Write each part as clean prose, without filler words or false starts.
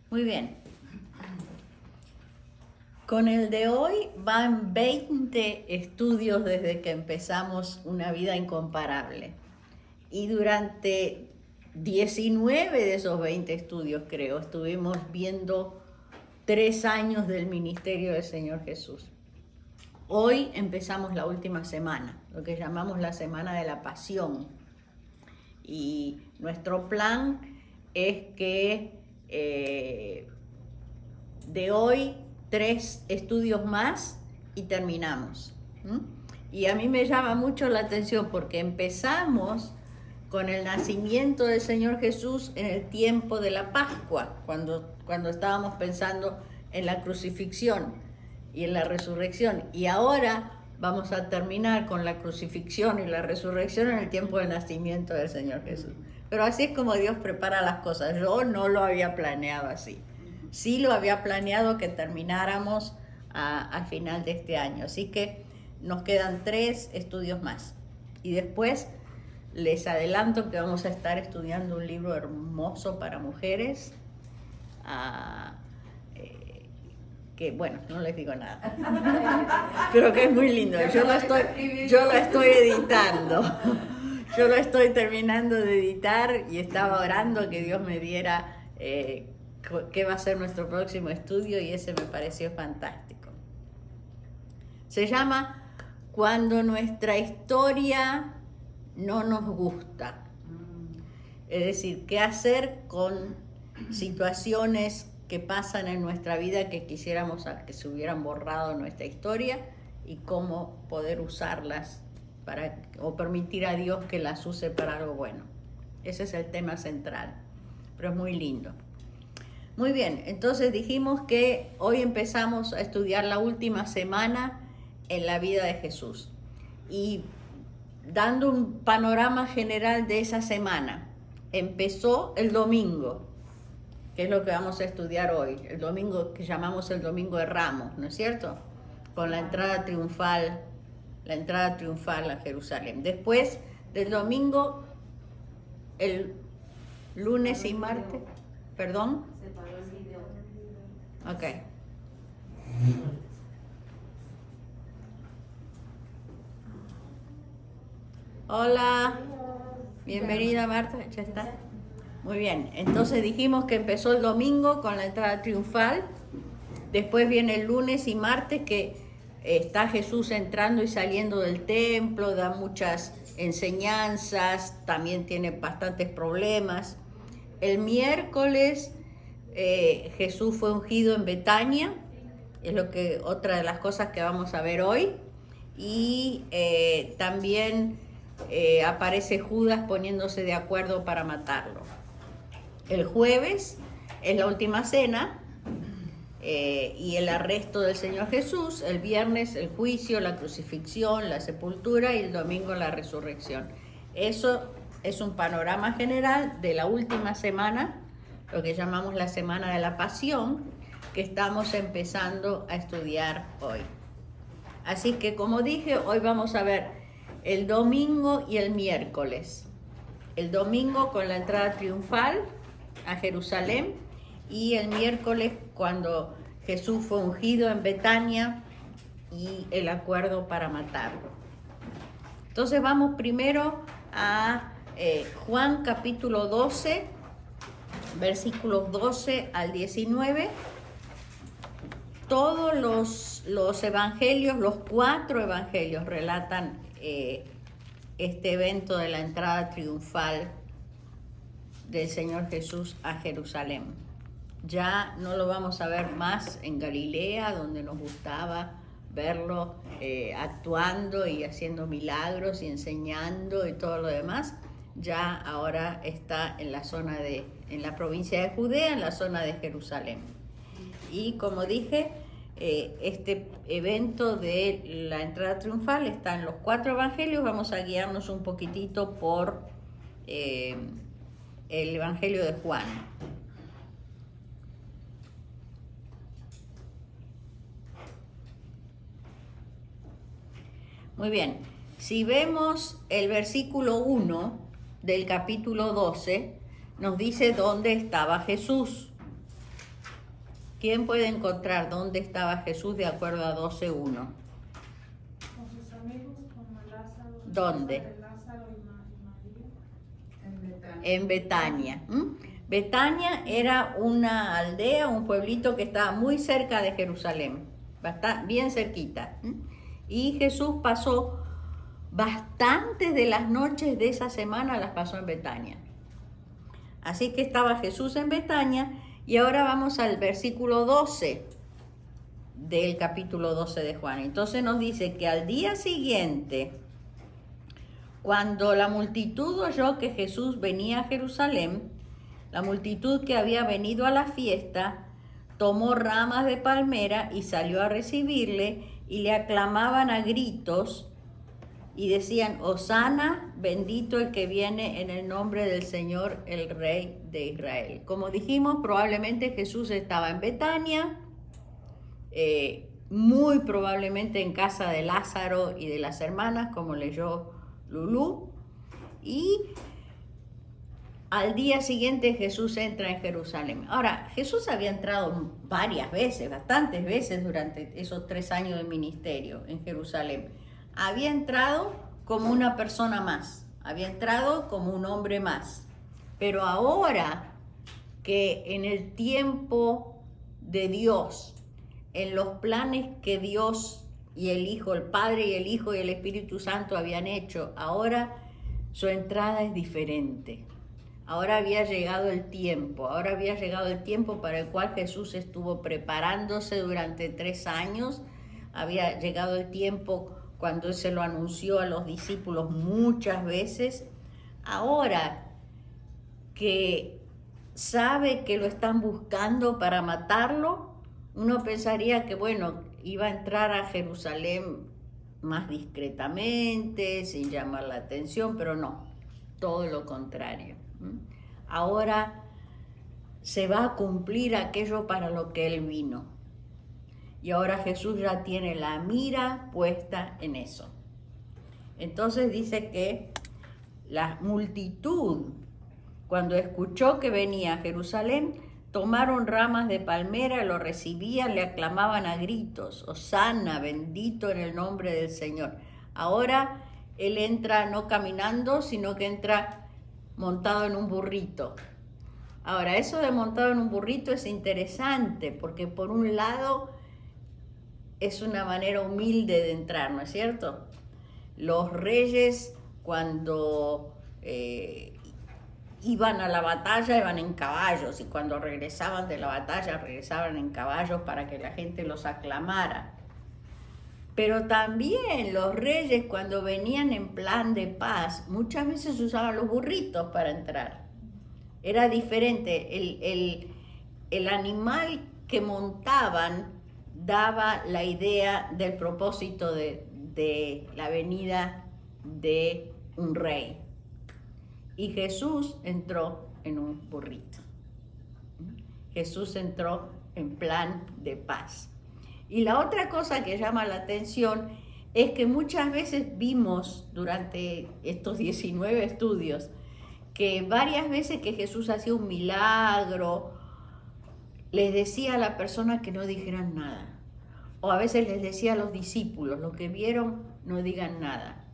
Muy bien. Con el de hoy van 20 estudios desde que empezamos Una vida incomparable. Y durante 19 de esos 20 estudios, creo, estuvimos viendo 3 años del ministerio del Señor Jesús. Hoy empezamos la última semana, lo que llamamos la Semana de la Pasión. Y nuestro plan es que de hoy 3 estudios más y terminamos. Y a mí me llama mucho la atención porque empezamos con el nacimiento del Señor Jesús en el tiempo de la Pascua, cuando estábamos pensando en la crucifixión y en la resurrección. Y ahora vamos a terminar con la crucifixión y la resurrección en el tiempo del nacimiento del Señor Jesús. Pero así es como Dios prepara las cosas. Yo no lo había planeado así. Sí lo había planeado que termináramos al final de este año. Así que nos quedan 3 estudios más. Y después les adelanto que vamos a estar estudiando un libro hermoso para mujeres. Que bueno, no les digo nada, pero que es muy lindo. Yo lo estoy editando. Yo lo estoy terminando de editar y estaba orando que Dios me diera qué va a ser nuestro próximo estudio y ese me pareció fantástico. Se llama Cuando nuestra historia no nos gusta. Es decir, qué hacer con situaciones que pasan en nuestra vida que quisiéramos que se hubieran borrado nuestra historia y cómo poder usarlas o permitir a Dios que las use para algo bueno. Ese es el tema central, pero es muy lindo. Muy bien, entonces dijimos que hoy empezamos a estudiar la última semana en la vida de Jesús y dando un panorama general de esa semana. Empezó el domingo, que es lo que vamos a estudiar hoy, el domingo que llamamos el Domingo de Ramos, ¿no es cierto? Con la entrada triunfal a Jerusalén. Después del domingo, el lunes y martes, ¿perdón? Ok. Hola, bienvenida Marta, ¿ya está? Muy bien, entonces dijimos que empezó el domingo con la entrada triunfal, después viene el lunes y martes que está Jesús entrando y saliendo del templo, da muchas enseñanzas, también tiene bastantes problemas. El miércoles Jesús fue ungido en Betania, es otra de las cosas que vamos a ver hoy, y también aparece Judas poniéndose de acuerdo para matarlo. El jueves es la última cena y el arresto del Señor Jesús. El viernes el juicio, la crucifixión, la sepultura y el domingo la resurrección. Eso es un panorama general de la última semana, lo que llamamos la Semana de la Pasión, que estamos empezando a estudiar hoy. Así que, como dije, hoy vamos a ver el domingo y el miércoles. El domingo con la entrada triunfal a Jerusalén y el miércoles cuando Jesús fue ungido en Betania y el acuerdo para matarlo. Entonces vamos primero a Juan capítulo 12, versículos 12 al 19. Todos los evangelios, los 4 evangelios relatan este evento de la entrada triunfal del Señor Jesús a Jerusalén. Ya no lo vamos a ver más en Galilea, donde nos gustaba verlo actuando y haciendo milagros y enseñando y todo lo demás. Ya ahora está en la provincia de Judea, en la zona de Jerusalén. Y como dije, este evento de la entrada triunfal está en los 4 evangelios. Vamos a guiarnos un poquitito por el evangelio de Juan. Muy bien, si vemos el versículo 1 del capítulo 12, nos dice dónde estaba Jesús. ¿Quién puede encontrar dónde estaba Jesús de acuerdo a 12:1? Con sus amigos, con Lázaro. ¿Dónde? Lázaro y María. En Betania. En Betania. Betania era una aldea, un pueblito que estaba muy cerca de Jerusalén, bien cerquita. Y Jesús pasó bastantes de las noches de esa semana, las pasó en Betania. Así que estaba Jesús en Betania, y ahora vamos al versículo 12 del capítulo 12 de Juan. Entonces nos dice que al día siguiente, cuando la multitud oyó que Jesús venía a Jerusalén, la multitud que había venido a la fiesta tomó ramas de palmera y salió a recibirle, y le aclamaban a gritos y decían: Hosana, bendito el que viene en el nombre del Señor, el Rey de Israel. Como dijimos, probablemente Jesús estaba en Betania, muy probablemente en casa de Lázaro y de las hermanas, como leyó Lulú, y al día siguiente Jesús entra en Jerusalén. Ahora, Jesús había entrado varias veces, bastantes veces durante esos 3 años de ministerio en Jerusalén. Había entrado como una persona más, había entrado como un hombre más. Pero ahora que en el tiempo de Dios, en los planes que Dios y el Hijo, el Padre y el Hijo y el Espíritu Santo habían hecho, ahora su entrada es diferente. Ahora había llegado el tiempo, para el cual Jesús estuvo preparándose durante 3 años. Había llegado el tiempo cuando Él se lo anunció a los discípulos muchas veces. Ahora que sabe que lo están buscando para matarlo, uno pensaría que, bueno, iba a entrar a Jerusalén más discretamente, sin llamar la atención, pero no, todo lo contrario. Ahora se va a cumplir aquello para lo que Él vino. Y ahora Jesús ya tiene la mira puesta en eso. Entonces dice que la multitud, cuando escuchó que venía a Jerusalén, tomaron ramas de palmera, lo recibían, le aclamaban a gritos: Hosana, bendito en el nombre del Señor. Ahora Él entra no caminando, sino que entra montado en un burrito. Ahora, eso de montado en un burrito es interesante, porque por un lado es una manera humilde de entrar, ¿no es cierto? Los reyes, cuando iban a la batalla, iban en caballos, y cuando regresaban de la batalla, regresaban en caballos para que la gente los aclamara. Pero también los reyes, cuando venían en plan de paz, muchas veces usaban los burritos para entrar. Era diferente. El animal que montaban daba la idea del propósito de la venida de un rey. Y Jesús entró en un burrito. Jesús entró en plan de paz. Y la otra cosa que llama la atención es que muchas veces vimos durante estos 19 estudios que varias veces que Jesús hacía un milagro, les decía a la persona que no dijeran nada. O a veces les decía a los discípulos: lo que vieron, no digan nada.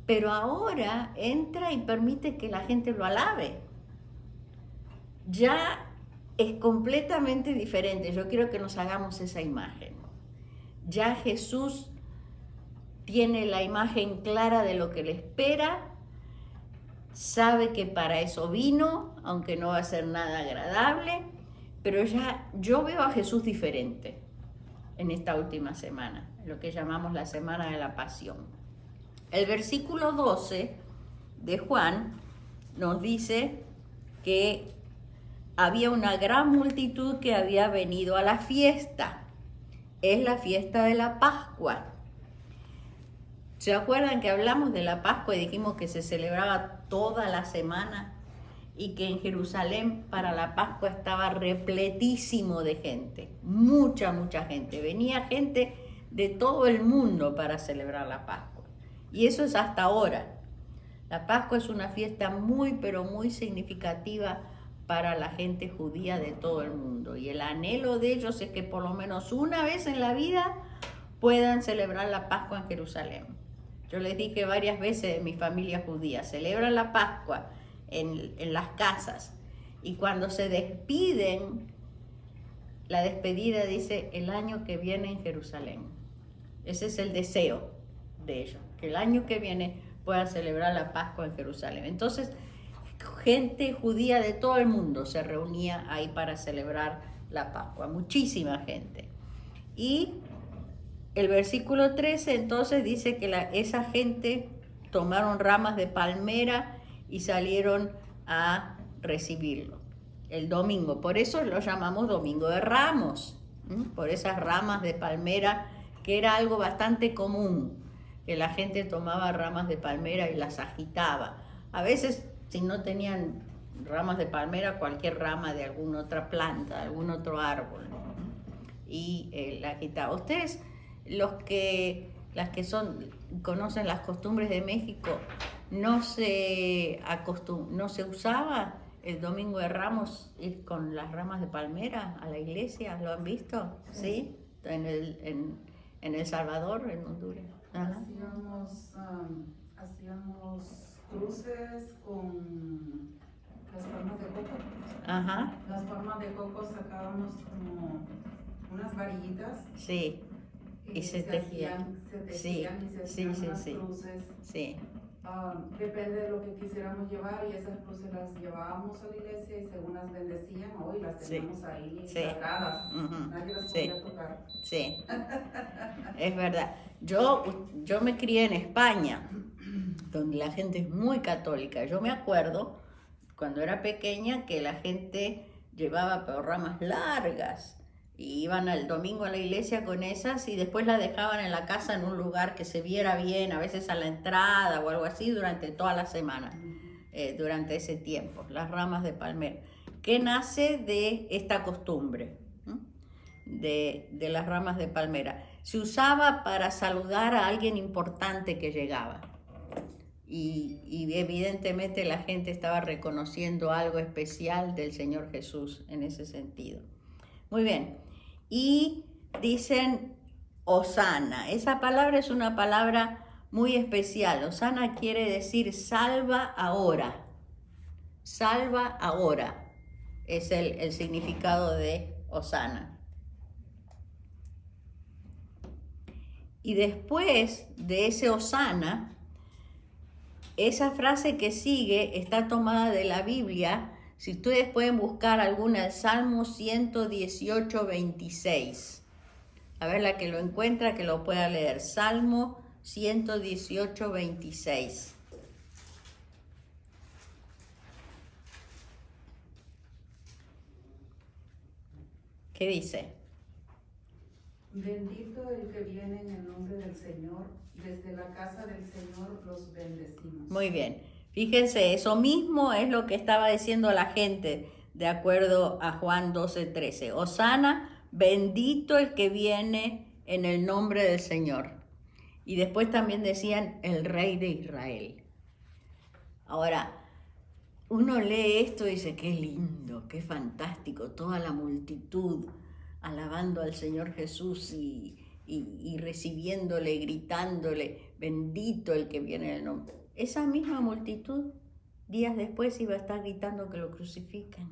Pero ahora entra y permite que la gente lo alabe. Ya es completamente diferente. Yo quiero que nos hagamos esa imagen. Ya Jesús tiene la imagen clara de lo que le espera, sabe que para eso vino, aunque no va a ser nada agradable, pero ya yo veo a Jesús diferente en esta última semana, lo que llamamos la Semana de la Pasión. El versículo 12 de Juan nos dice que había una gran multitud que había venido a la fiesta. Es la fiesta de la Pascua. ¿Se acuerdan que hablamos de la Pascua y dijimos que se celebraba toda la semana y que en Jerusalén para la Pascua estaba repletísimo de gente? Mucha gente. Venía gente de todo el mundo para celebrar la Pascua. Y eso es hasta ahora. La Pascua es una fiesta muy, pero muy significativa para la gente judía de todo el mundo. Y el anhelo de ellos es que por lo menos una vez en la vida puedan celebrar la Pascua en Jerusalén. Yo les dije varias veces de mi familia judía, celebran la Pascua en las casas. Y cuando se despiden, la despedida dice el año que viene en Jerusalén. Ese es el deseo de ellos, que el año que viene puedan celebrar la Pascua en Jerusalén. Entonces, gente judía de todo el mundo se reunía ahí para celebrar la Pascua, muchísima gente. Y el versículo 13 entonces dice que esa gente tomaron ramas de palmera y salieron a recibirlo el domingo. Por eso lo llamamos Domingo de Ramos, por esas ramas de palmera, que era algo bastante común, que la gente tomaba ramas de palmera y las agitaba. A veces, si no tenían ramas de palmera, cualquier rama de alguna otra planta, de algún otro árbol, y la agitaba. Ustedes, las que conocen las costumbres de México, no se usaba el Domingo de Ramos ir con las ramas de palmera a la iglesia. ¿Lo han visto? ¿Sí? En El Salvador, en Honduras. Ajá. Hacíamos cruces con las palmas de coco. Ajá. Las palmas de coco sacábamos como unas varillitas. Sí. Y se tejían. Se tejían y se hacían unas cruces. Sí. Depende de lo que quisiéramos llevar, y esas cruces las llevábamos a la iglesia y según las bendecían, hoy las teníamos ahí sagradas. Nadie las podía tocar. Sí, es verdad. Yo me crié en España, donde la gente es muy católica. Yo me acuerdo cuando era pequeña que la gente llevaba ramas largas y iban el domingo a la iglesia con esas y después las dejaban en la casa en un lugar que se viera bien, a veces a la entrada o algo así, durante toda la semana, durante ese tiempo, las ramas de palmera, que nace de esta costumbre, de las ramas de palmera. Se usaba para saludar a alguien importante que llegaba. Y evidentemente la gente estaba reconociendo algo especial del Señor Jesús en ese sentido. Muy bien. Y dicen Hosana. Esa palabra es una palabra muy especial. Hosana quiere decir salva ahora. Salva ahora es el significado de Hosana. Y después de ese Hosana, esa frase que sigue está tomada de la Biblia. Si ustedes pueden buscar alguna, el Salmo 118, 26. A ver, la que lo encuentra, que lo pueda leer. Salmo 118, 26. ¿Qué dice? Bendito el que viene en el nombre del Señor, desde la casa del Señor los bendecimos. Muy bien. Fíjense, eso mismo es lo que estaba diciendo la gente, de acuerdo a Juan 12:13. Hosana, bendito el que viene en el nombre del Señor. Y después también decían el Rey de Israel. Ahora, uno lee esto y dice, qué lindo, qué fantástico, toda la multitud alabando al Señor Jesús y recibiéndole, gritándole, bendito el que viene en el nombre. Esa misma multitud, días después iba a estar gritando que lo crucifican.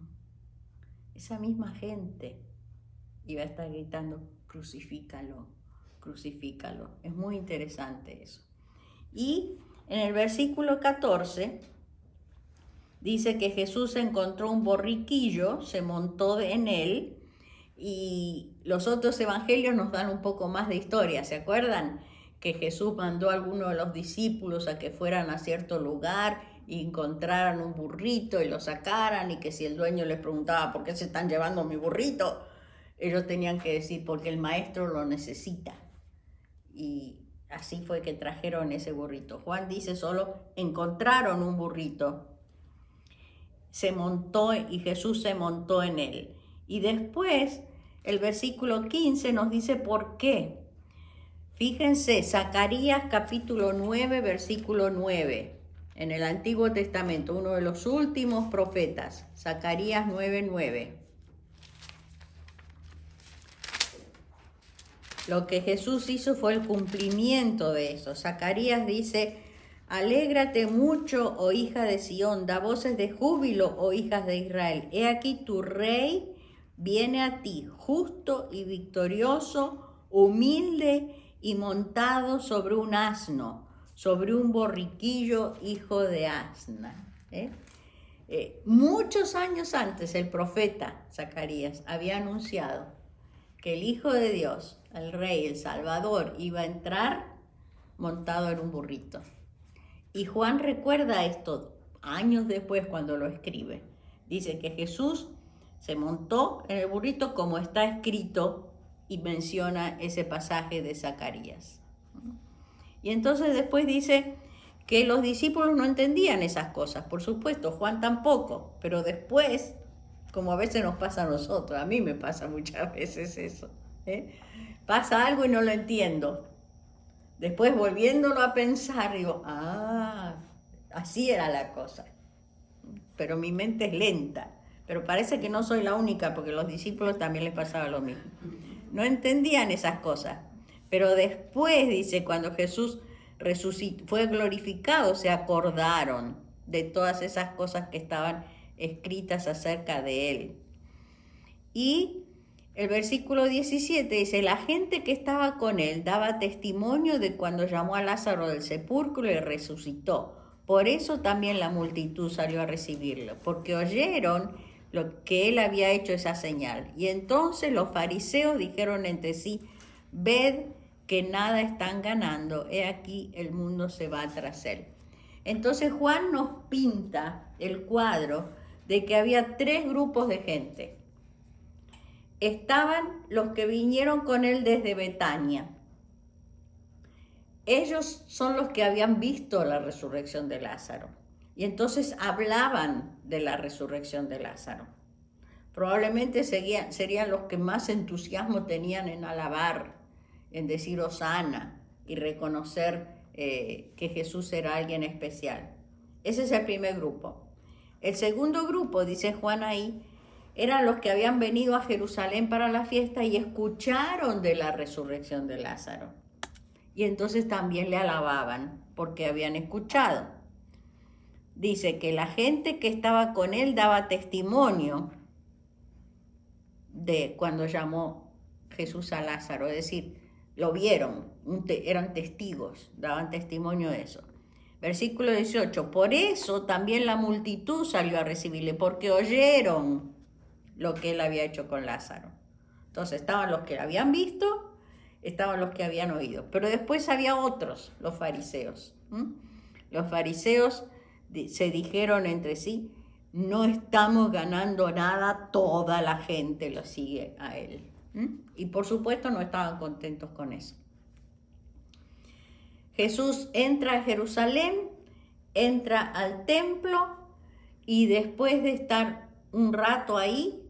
Esa misma gente iba a estar gritando, crucifícalo, crucifícalo. Es muy interesante eso. Y en el versículo 14 dice que Jesús encontró un borriquillo, se montó en él, y los otros evangelios nos dan un poco más de historia, ¿se acuerdan? Que Jesús mandó a algunos de los discípulos a que fueran a cierto lugar y encontraran un burrito y lo sacaran, y que si el dueño les preguntaba ¿por qué se están llevando mi burrito?, ellos tenían que decir porque el maestro lo necesita. Y así fue que trajeron ese burrito. Juan dice solo encontraron un burrito, se montó y Jesús se montó en él. Y después el versículo 15 nos dice por qué. Fíjense, Zacarías capítulo 9, versículo 9. en el Antiguo Testamento, uno de los últimos profetas, Zacarías 9:9. Lo que Jesús hizo fue el cumplimiento de eso. Zacarías dice: alégrate mucho, oh hija de Sión, da voces de júbilo, oh hijas de Israel. He aquí tu rey viene a ti, justo y victorioso, humilde y montado sobre un asno, sobre un borriquillo, hijo de asna. Muchos años antes, el profeta Zacarías había anunciado que el Hijo de Dios, el Rey, el Salvador, iba a entrar montado en un burrito. Y Juan recuerda esto años después cuando lo escribe. Dice que Jesús se montó en el burrito como está escrito y menciona ese pasaje de Zacarías. Y entonces después dice que los discípulos no entendían esas cosas. Por supuesto, Juan tampoco, pero después, como a veces nos pasa a nosotros, a mí me pasa muchas veces eso, pasa algo y no lo entiendo. Después, volviéndolo a pensar, digo, así era la cosa. Pero mi mente es lenta. Pero parece que no soy la única, porque a los discípulos también les pasaba lo mismo. No entendían esas cosas. Pero después, dice, cuando Jesús resucitó, fue glorificado, se acordaron de todas esas cosas que estaban escritas acerca de él. Y el versículo 17 dice: la gente que estaba con él daba testimonio de cuando llamó a Lázaro del sepulcro y resucitó. Por eso también la multitud salió a recibirlo, porque oyeron lo que él había hecho esa señal. Y entonces los fariseos dijeron entre sí: ved que nada están ganando, he aquí el mundo se va tras él. Entonces Juan nos pinta el cuadro de que había tres grupos de gente. Estaban los que vinieron con él desde Betania. Ellos son los que habían visto la resurrección de Lázaro. Y entonces hablaban de la resurrección de Lázaro. Probablemente serían los que más entusiasmo tenían en alabar, en decir hosana y reconocer que Jesús era alguien especial. Ese es el primer grupo. El segundo grupo, dice Juan ahí, eran los que habían venido a Jerusalén para la fiesta y escucharon de la resurrección de Lázaro. Y entonces también le alababan porque habían escuchado. Dice que la gente que estaba con él daba testimonio de cuando llamó Jesús a Lázaro, es decir, lo vieron, eran testigos, daban testimonio de eso. Versículo 18, por eso también la multitud salió a recibirle, porque oyeron lo que él había hecho con Lázaro. Entonces estaban los que habían visto, estaban los que habían oído, pero después había otros, los fariseos. Los fariseos se dijeron entre sí: no estamos ganando nada, toda la gente lo sigue a él. Y por supuesto no estaban contentos con eso. Jesús entra a Jerusalén, entra al templo y después de estar un rato ahí,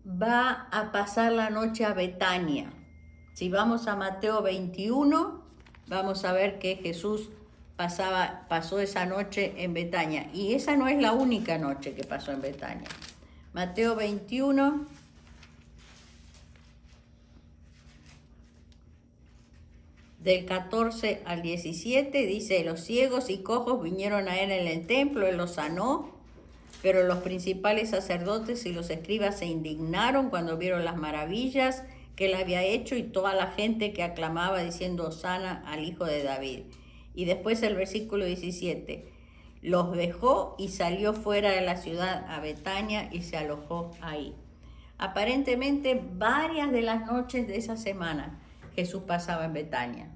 va a pasar la noche a Betania. Si vamos a Mateo 21, vamos a ver que Jesús pasó esa noche en Betania. Y esa no es la única noche que pasó en Betania. Mateo 21, del 14 al 17, dice: los ciegos y cojos vinieron a él en el templo, él los sanó, pero los principales sacerdotes y los escribas se indignaron cuando vieron las maravillas que él había hecho y toda la gente que aclamaba diciendo: hosana al Hijo de David. Y después el versículo 17, los dejó y salió fuera de la ciudad a Betania y se alojó ahí. Aparentemente varias de las noches de esa semana Jesús pasaba en Betania,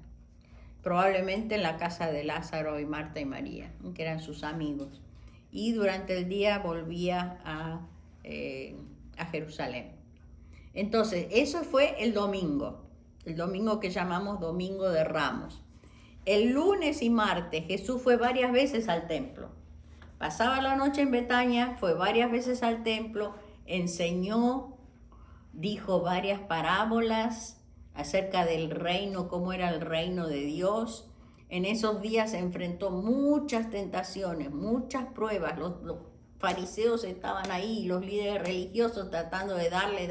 probablemente en la casa de Lázaro y Marta y María, que eran sus amigos. Y durante el día volvía a Jerusalén. Entonces, eso fue el domingo que llamamos Domingo de Ramos. El lunes y martes Jesús fue varias veces al templo. Pasaba la noche en Betania, fue varias veces al templo, enseñó, dijo varias parábolas acerca del reino, cómo era el reino de Dios. en esos días enfrentó muchas tentaciones, muchas pruebas. Los fariseos estaban ahí, los líderes religiosos tratando de darle.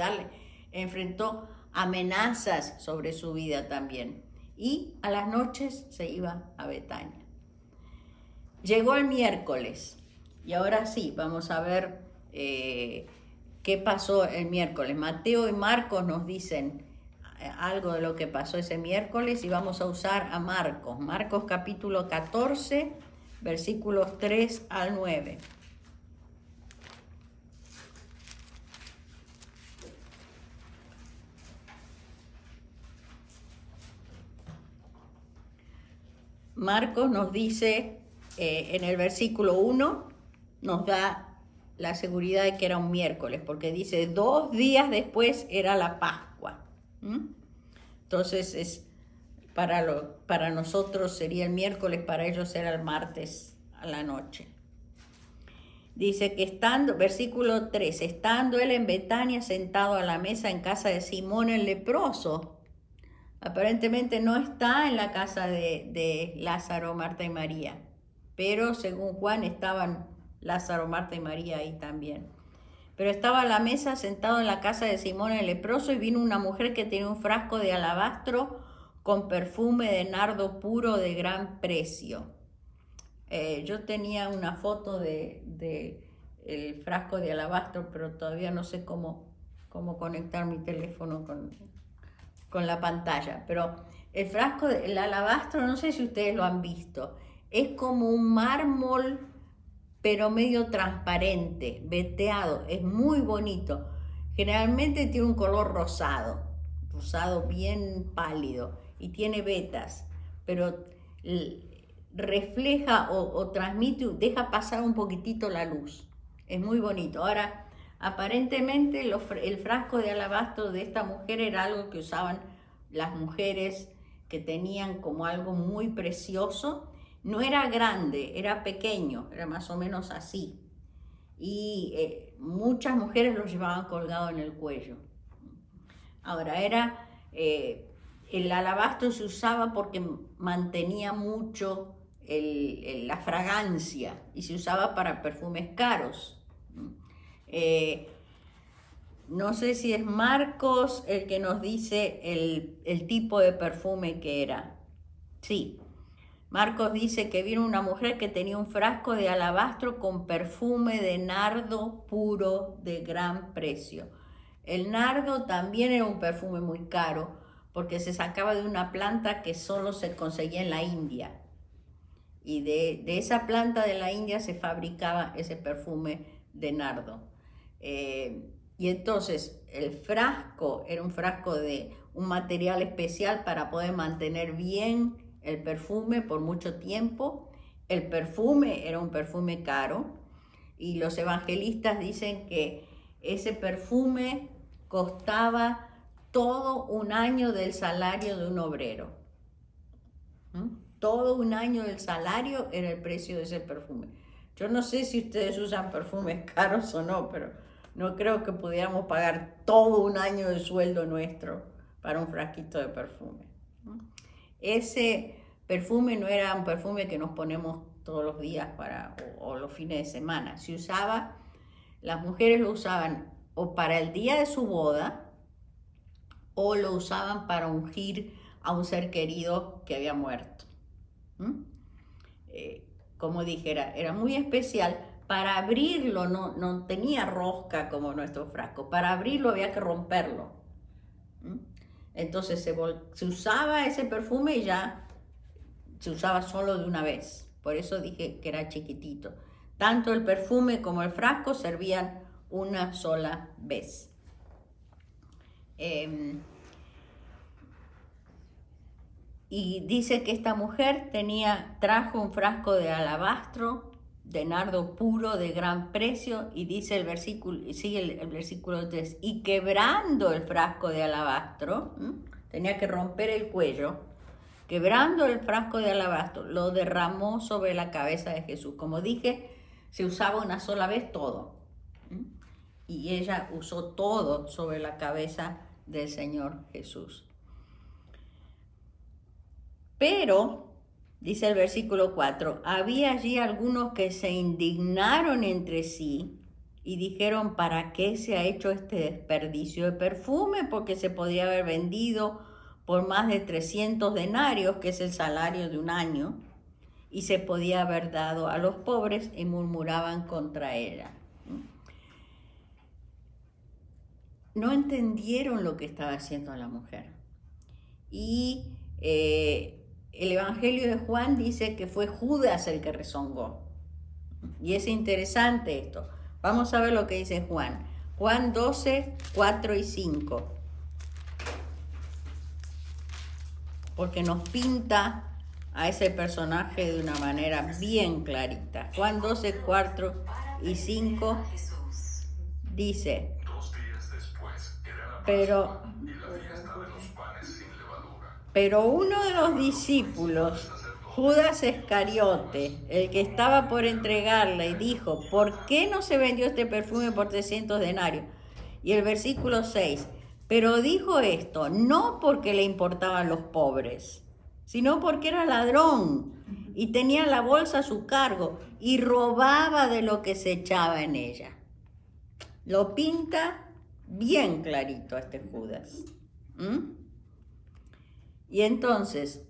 Enfrentó amenazas sobre su vida también. Y a las noches se iba a Betania. Llegó el miércoles. Y ahora sí, vamos a ver qué pasó el miércoles. Mateo y Marcos nos dicen algo de lo que pasó ese miércoles y vamos a usar a Marcos. Marcos capítulo 14, versículos 3 al 9. Marcos nos dice en el versículo 1, nos da la seguridad de que era un miércoles, porque dice 2 días después era la Pascua. Entonces para nosotros sería el miércoles, para ellos era el martes a la noche. Dice que versículo 3, estando él en Betania sentado a la mesa en casa de Simón el leproso. Aparentemente no está en la casa de Lázaro, Marta y María, pero según Juan estaban Lázaro, Marta y María ahí también. Pero estaba a la mesa sentado en la casa de Simón el leproso y vino una mujer que tenía un frasco de alabastro con perfume de nardo puro de gran precio. Yo tenía una foto de el frasco de alabastro, pero todavía no sé cómo conectar mi teléfono con la pantalla. Pero el frasco del alabastro, no sé si ustedes lo han visto, es como un mármol, pero medio transparente, veteado, es muy bonito. Generalmente tiene un color rosado bien pálido y tiene vetas, pero refleja o transmite, deja pasar un poquitito la luz. Es muy bonito. Ahora, aparentemente el frasco de alabastro de esta mujer era algo que usaban las mujeres que tenían como algo muy precioso. No era grande, era pequeño, era más o menos así. Y muchas mujeres lo llevaban colgado en el cuello. Ahora, el alabastro se usaba porque mantenía mucho la fragancia y se usaba para perfumes caros. No sé si es Marcos el que nos dice el tipo de perfume que era. Sí. Marcos dice que vino una mujer que tenía un frasco de alabastro con perfume de nardo puro de gran precio. El nardo también era un perfume muy caro porque se sacaba de una planta que solo se conseguía en la India. Y de esa planta de la India se fabricaba ese perfume de nardo. Y entonces el frasco era un frasco de un material especial para poder mantener bien el perfume por mucho tiempo. El perfume era un perfume caro y los evangelistas dicen que ese perfume costaba todo un año del salario de un obrero. Todo un año del salario era el precio de ese perfume. Yo no sé si ustedes usan perfumes caros o no, pero no creo que pudiéramos pagar todo un año de sueldo nuestro para un frasquito de perfume. Ese perfume no era un perfume que nos ponemos todos los días o los fines de semana. Se usaba, las mujeres lo usaban o para el día de su boda o lo usaban para ungir a un ser querido que había muerto. Como dije, era muy especial. Para abrirlo no tenía rosca como nuestro frasco. Para abrirlo había que romperlo. Entonces se usaba ese perfume y ya se usaba solo de una vez. Por eso dije que era chiquitito. Tanto el perfume como el frasco servían una sola vez. Y dice que esta mujer trajo un frasco de alabastro, de nardo puro, de gran precio, y dice el versículo, sigue el versículo 3, y quebrando el frasco de alabastro, tenía que romper el cuello, quebrando el frasco de alabastro, lo derramó sobre la cabeza de Jesús. Como dije, se usaba una sola vez todo, y ella usó todo sobre la cabeza del Señor Jesús. Pero Dice el versículo 4, había allí algunos que se indignaron entre sí y dijeron, ¿para qué se ha hecho este desperdicio de perfume? Porque se podría haber vendido por más de 300 denarios, que es el salario de un año, y se podía haber dado a los pobres, y murmuraban contra ella. No entendieron lo que estaba haciendo la mujer. Y el Evangelio de Juan dice que fue Judas el que rezongó. Y es interesante esto. Vamos a ver lo que dice Juan. Juan 12, 4 y 5. Porque nos pinta a ese personaje de una manera bien clarita. Juan 12, 4 y 5 dice, pero uno de los discípulos, Judas Iscariote, el que estaba por entregarle, dijo, ¿por qué no se vendió este perfume por 300 denarios? Y el versículo 6, pero dijo esto no porque le importaban los pobres, sino porque era ladrón y tenía la bolsa a su cargo y robaba de lo que se echaba en ella. Lo pinta bien clarito este Judas. Y entonces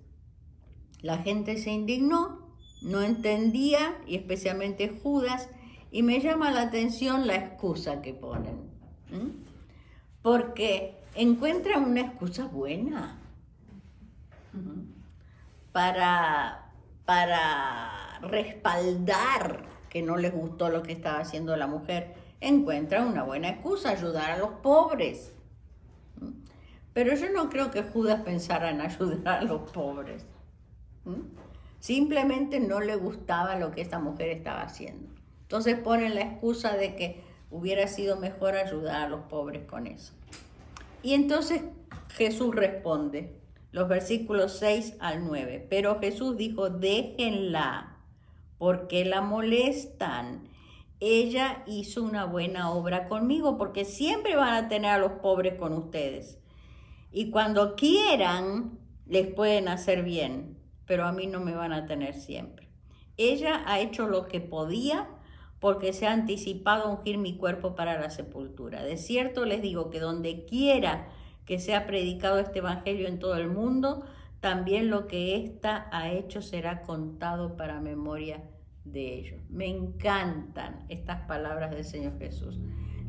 la gente se indignó, no entendía, y especialmente Judas, y me llama la atención la excusa que ponen. Porque encuentran una excusa buena para respaldar que no les gustó lo que estaba haciendo la mujer. Encuentran una buena excusa, ayudar a los pobres. Pero yo no creo que Judas pensara en ayudar a los pobres. Simplemente no le gustaba lo que esta mujer estaba haciendo. Entonces ponen la excusa de que hubiera sido mejor ayudar a los pobres con eso. Y entonces Jesús responde, los versículos 6 al 9. Pero Jesús dijo, déjenla, porque la molestan. Ella hizo una buena obra conmigo, porque siempre van a tener a los pobres con ustedes. Y cuando quieran, les pueden hacer bien, pero a mí no me van a tener siempre. Ella ha hecho lo que podía, porque se ha anticipado a ungir mi cuerpo para la sepultura. De cierto les digo que donde quiera que sea predicado este evangelio en todo el mundo, también lo que ésta ha hecho será contado para memoria de ellos. Me encantan estas palabras del Señor Jesús.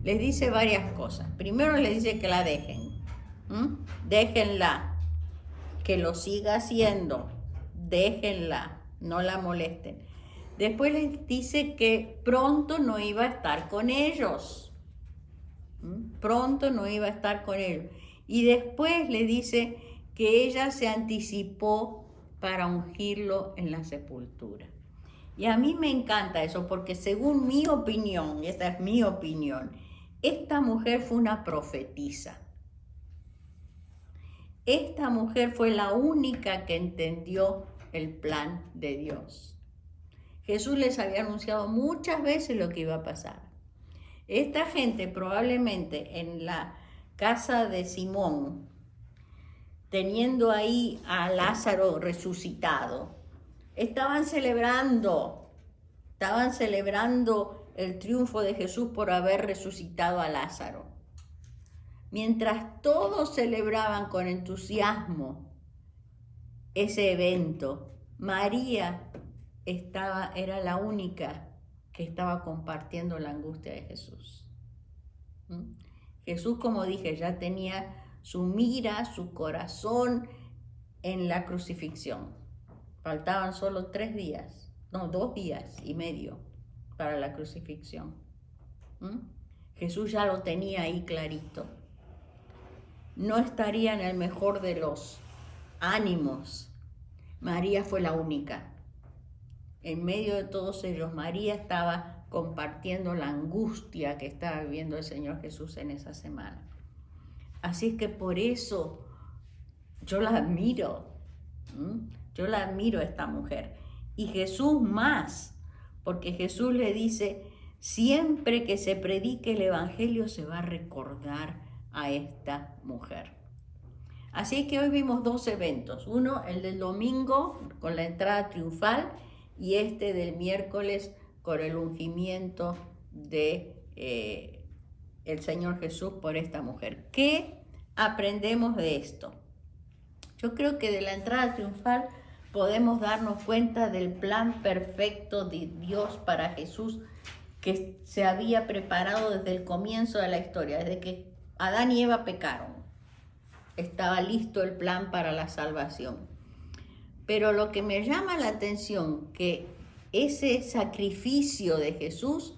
Les dice varias cosas. Primero les dice que la dejen. Déjenla, que lo siga haciendo. Déjenla, no la molesten. Después les dice que pronto no iba a estar con ellos. Pronto no iba a estar con ellos. Y después le dice que ella se anticipó para ungirlo en la sepultura. Y a mí me encanta eso, porque según mi opinión, y esta es mi opinión, esta mujer fue una profetisa. Esta mujer fue la única que entendió el plan de Dios. Jesús les había anunciado muchas veces lo que iba a pasar. Esta gente probablemente en la casa de Simón, teniendo ahí a Lázaro resucitado, estaban celebrando el triunfo de Jesús por haber resucitado a Lázaro. Mientras todos celebraban con entusiasmo ese evento, María era la única que estaba compartiendo la angustia de Jesús. Jesús, como dije, ya tenía su mira, su corazón en la crucifixión. Faltaban solo 2 días y medio para la crucifixión. Jesús ya lo tenía ahí clarito. No estaría en el mejor de los ánimos. María fue la única. En medio de todos ellos, María estaba compartiendo la angustia que estaba viviendo el Señor Jesús en esa semana. Así es que por eso yo la admiro. Yo la admiro a esta mujer. Y Jesús más, porque Jesús le dice, siempre que se predique el evangelio se va a recordar a esta mujer. Así que hoy vimos dos eventos, uno el del domingo con la entrada triunfal y este del miércoles con el ungimiento de el Señor Jesús por esta mujer. ¿Qué aprendemos de esto? Yo creo que de la entrada triunfal podemos darnos cuenta del plan perfecto de Dios para Jesús que se había preparado desde el comienzo de la historia, desde que Adán y Eva pecaron. Estaba listo el plan para la salvación. Pero lo que me llama la atención, que ese sacrificio de Jesús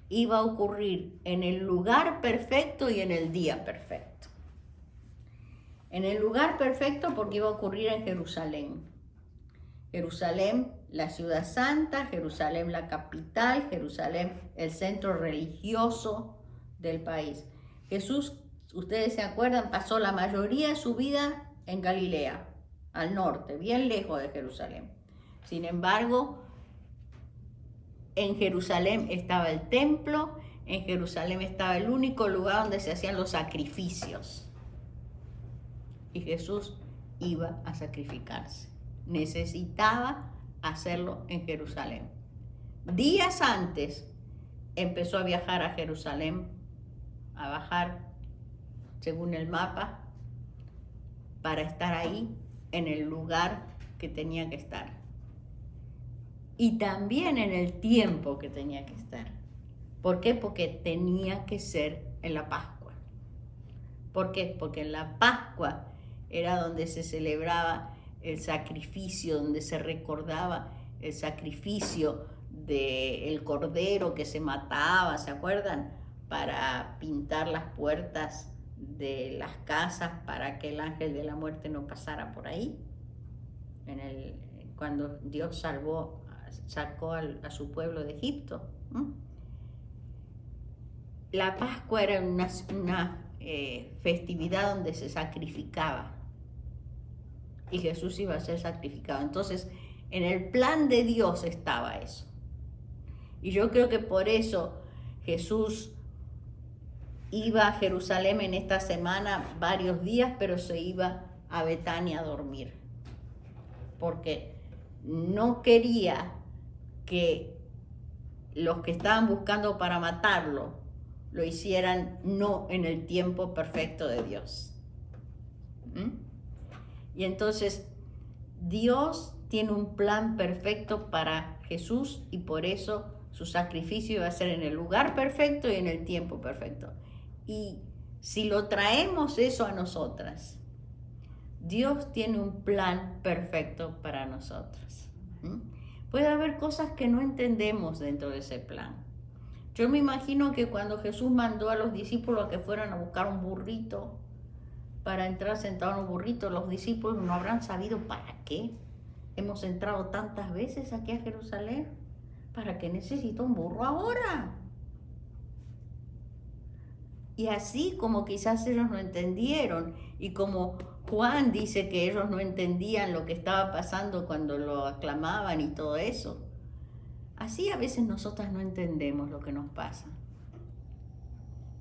iba a ocurrir en el lugar perfecto y en el día perfecto. En el lugar perfecto porque iba a ocurrir en Jerusalén. Jerusalén, la ciudad santa, Jerusalén, la capital, Jerusalén, el centro religioso del país. Jesús, ustedes se acuerdan, pasó la mayoría de su vida en Galilea, al norte, bien lejos de Jerusalén. Sin embargo, en Jerusalén estaba el templo, en Jerusalén estaba el único lugar donde se hacían los sacrificios. Y Jesús iba a sacrificarse. Necesitaba hacerlo en Jerusalén. Días antes empezó a viajar a Jerusalén, a bajar según el mapa, para estar ahí en el lugar que tenía que estar. Y también en el tiempo que tenía que estar. ¿Por qué? Porque tenía que ser en la Pascua. ¿Por qué? Porque en la Pascua era donde se celebraba el sacrificio, donde se recordaba el sacrificio del cordero que se mataba, ¿se acuerdan? Para pintar las puertas de las casas para que el ángel de la muerte no pasara por ahí. Cuando Dios sacó a su pueblo de Egipto. La Pascua era una festividad donde se sacrificaba. Y Jesús iba a ser sacrificado. Entonces, en el plan de Dios estaba eso. Y yo creo que por eso Jesús iba a Jerusalén en esta semana varios días, pero se iba a Betania a dormir. Porque no quería que los que estaban buscando para matarlo lo hicieran no en el tiempo perfecto de Dios. Y entonces Dios tiene un plan perfecto para Jesús y por eso su sacrificio iba a ser en el lugar perfecto y en el tiempo perfecto. Y si lo traemos eso a nosotras, Dios tiene un plan perfecto para nosotras. Puede haber cosas que no entendemos dentro de ese plan. Yo me imagino que cuando Jesús mandó a los discípulos a que fueran a buscar un burrito para entrar sentado en un burrito, los discípulos no habrán sabido para qué. Hemos entrado tantas veces aquí a Jerusalén. ¿Para qué necesito un burro ahora? Y así como quizás ellos no entendieron, y como Juan dice que ellos no entendían lo que estaba pasando cuando lo aclamaban y todo eso, así a veces nosotras no entendemos lo que nos pasa.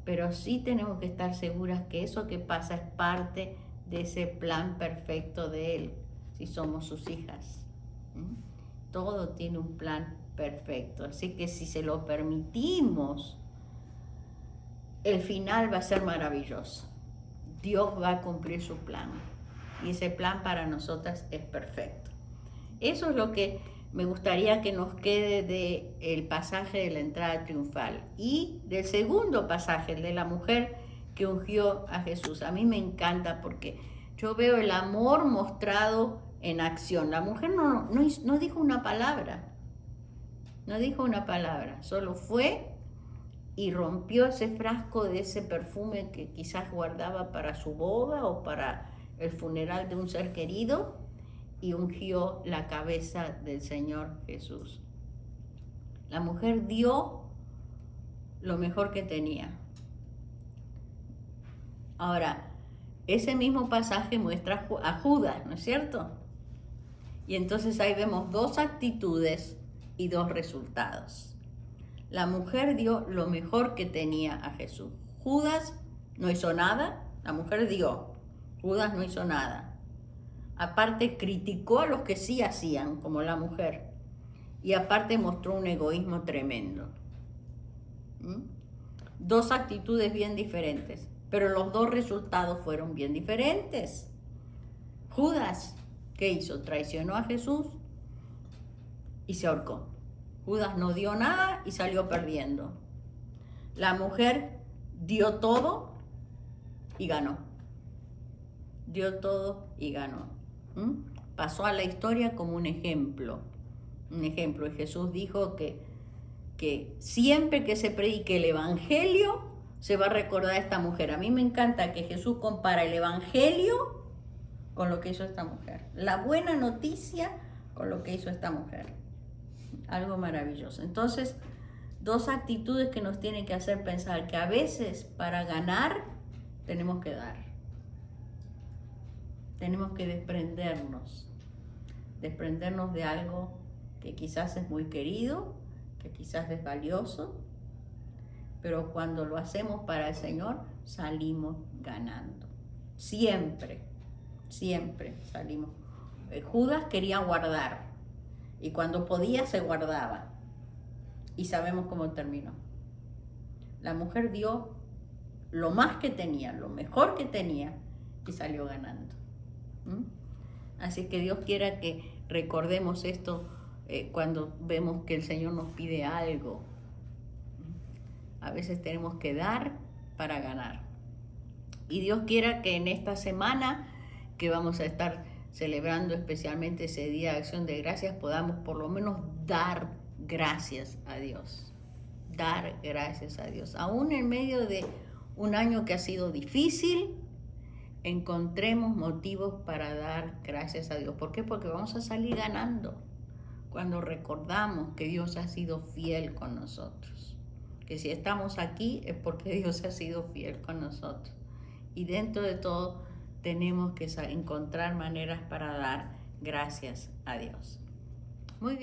Pero sí tenemos que estar seguras que eso que pasa es parte de ese plan perfecto de Él, si somos sus hijas. Todo tiene un plan perfecto, así que si se lo permitimos, el final va a ser maravilloso. Dios va a cumplir su plan y ese plan para nosotras es perfecto. Eso es lo que me gustaría que nos quede del pasaje de la entrada triunfal y del segundo pasaje, el de la mujer que ungió a Jesús. A mí me encanta porque yo veo el amor mostrado en acción. La mujer no dijo una palabra, solo fue y rompió ese frasco de ese perfume que quizás guardaba para su boda o para el funeral de un ser querido y ungió la cabeza del Señor Jesús. La mujer dio lo mejor que tenía. Ahora, ese mismo pasaje muestra a Judas, ¿no es cierto? Y entonces ahí vemos dos actitudes y dos resultados. La mujer dio lo mejor que tenía a Jesús. Judas no hizo nada, la mujer dio. Judas no hizo nada. Aparte criticó a los que sí hacían, como la mujer. Y aparte mostró un egoísmo tremendo. Dos actitudes bien diferentes, pero los dos resultados fueron bien diferentes. Judas, ¿qué hizo? Traicionó a Jesús y se ahorcó. Judas no dio nada y salió perdiendo. La mujer dio todo y ganó. Dio todo y ganó. Pasó a la historia como un ejemplo. Un ejemplo. Y Jesús dijo que siempre que se predique el evangelio, se va a recordar a esta mujer. A mí me encanta que Jesús compara el evangelio con lo que hizo esta mujer. La buena noticia con lo que hizo esta mujer. Algo maravilloso. Entonces, dos actitudes que nos tienen que hacer pensar que a veces para ganar tenemos que dar. Tenemos que desprendernos de algo que quizás es muy querido, que quizás es valioso, pero cuando lo hacemos para el Señor, salimos ganando. Siempre salimos. Judas quería guardar, y cuando podía se guardaba. Y sabemos cómo terminó. La mujer dio lo más que tenía, lo mejor que tenía, y salió ganando. Así que Dios quiera que recordemos esto cuando vemos que el Señor nos pide algo. A veces tenemos que dar para ganar. Y Dios quiera que en esta semana que vamos a estar celebrando especialmente ese Día de Acción de Gracias, podamos por lo menos dar gracias a Dios. Dar gracias a Dios. Aún en medio de un año que ha sido difícil, encontremos motivos para dar gracias a Dios. ¿Por qué? Porque vamos a salir ganando cuando recordamos que Dios ha sido fiel con nosotros. Que si estamos aquí es porque Dios ha sido fiel con nosotros. Y dentro de todo tenemos que encontrar maneras para dar gracias a Dios. Muy bien.